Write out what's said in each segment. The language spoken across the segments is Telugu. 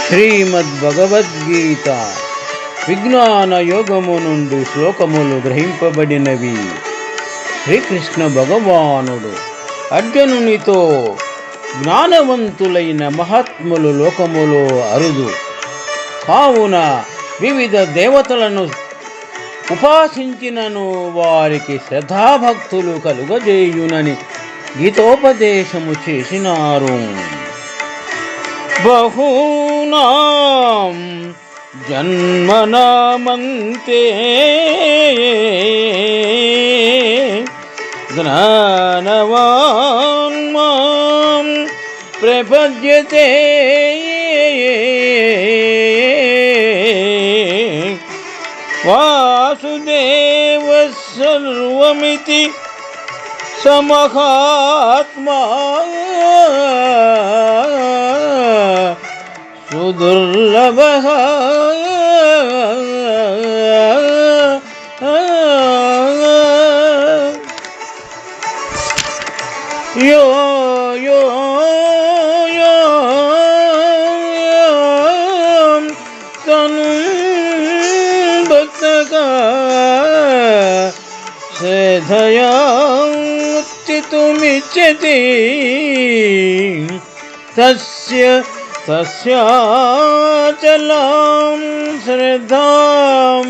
శ్రీమద్భగవద్గీత విజ్ఞాన యోగము నుండి శ్లోకములు గ్రహింపబడినవి. శ్రీకృష్ణ భగవానుడు అర్జునునితో, జ్ఞానవంతులైన మహాత్ములు లోకములో అరుదు, కావున వివిధ దేవతలను ఉపాసించినను వారికి శ్రద్ధాభక్తులు కలుగజేయునని గీతోపదేశము చేసినారు. బహూనాం జన్మనామంతే జ్ఞానవాన్ మాం ప్రపద్యతే వాసుదేవ సర్వమితి సమహాత్మా సుదుర్లభః యో యో యో తను భక్తగా శ్రద్ధయా తుమిచ్చతి తస్యాచలాం శ్రద్ధాం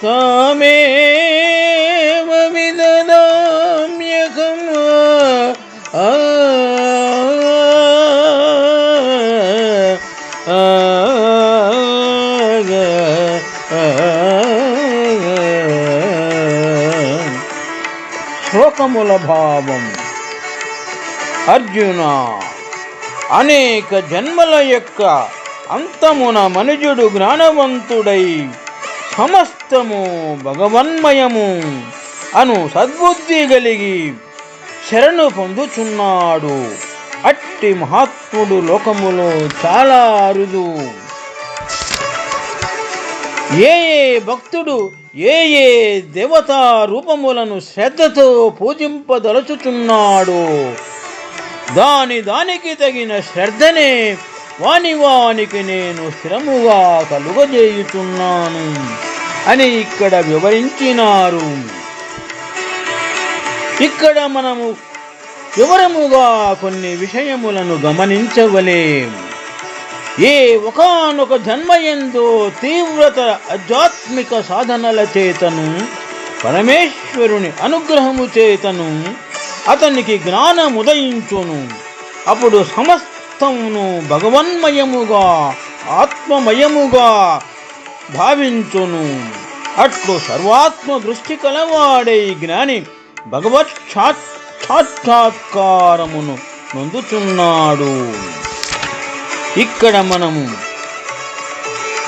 తామేవ విదదామ్యహం. శ్లోకముల భావం. అర్జున, అనేక జన్మల యొక్క అంతమున మనుజుడు జ్ఞానవంతుడై సమస్తము భగవన్మయము అను సద్బుద్ధి కలిగి శరణు పొందుచున్నాడు. అట్టి మహాత్ముడు లోకములో చాలా అరుదు. ఏ భక్తుడు ఏ దేవతా రూపములను శ్రద్ధతో పూజింపదలుచుచున్నాడో దానికి తగిన శ్రద్ధనే వానికి నేను స్థిరముగా కలుగజేయుచున్నాను అని ఇక్కడ వివరించినారు. ఇక్కడ మనము వివరముగా కొన్ని విషయములను గమనించవలే. ఏ ఒకానొక జన్మయందో తీవ్రత ఆధ్యాత్మిక సాధనల చేతను పరమేశ్వరుని అనుగ్రహము చేతను అతనికి జ్ఞానముదయించును. అప్పుడు సమస్తమును భగవన్మయముగా ఆత్మమయముగా భావించును. అట్లు సర్వాత్మ దృష్టి కలవాడే జ్ఞాని భగవత్ సాక్షాత్కారమును నొందుచున్నాడు. ఇక్కడ మనము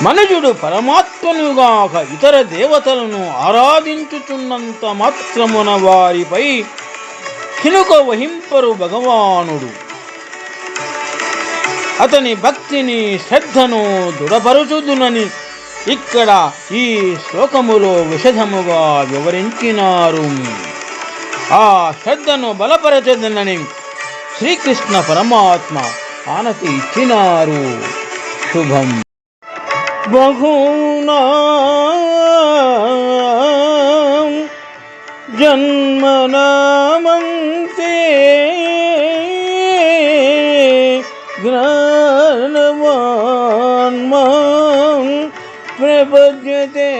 మనుజుడు పరమాత్మనుగాక ఇతర దేవతలను ఆరాధించుచున్నంత మాత్రమున వారిపై కినుక వహింపరు భగవానుడు. అతని భక్తిని శ్రద్ధను దృఢపరుచుదునని ఇక్కడ ఈ శ్లోకములో విశదముగా వివరించినారు. ఆ శ్రద్ధను బలపరచదనని శ్రీకృష్ణ పరమాత్మ ఆనతి ఇచ్చినారు. శుభం. బహూనాం జన్మనామంతే జ్ఞానవాన్ మాం ప్రపద్యతే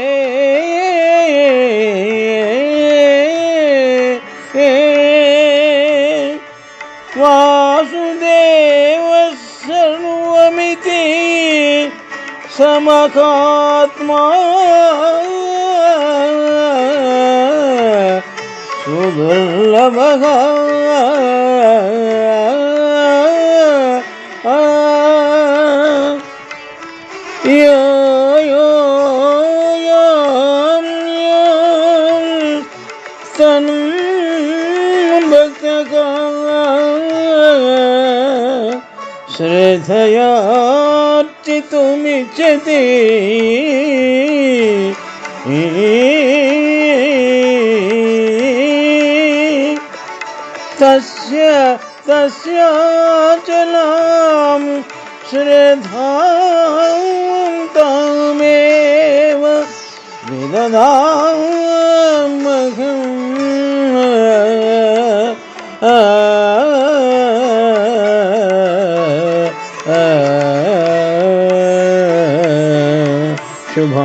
వాసుదేవ సర్వమితి సమహాత్మా సుదుర్లభః. యో యో తను భక్తగా శ్రద్ధయార్చితుమిచ్చతి తస్యాచలాం श्रद्धान्तमेव विददामहम् शुभम्।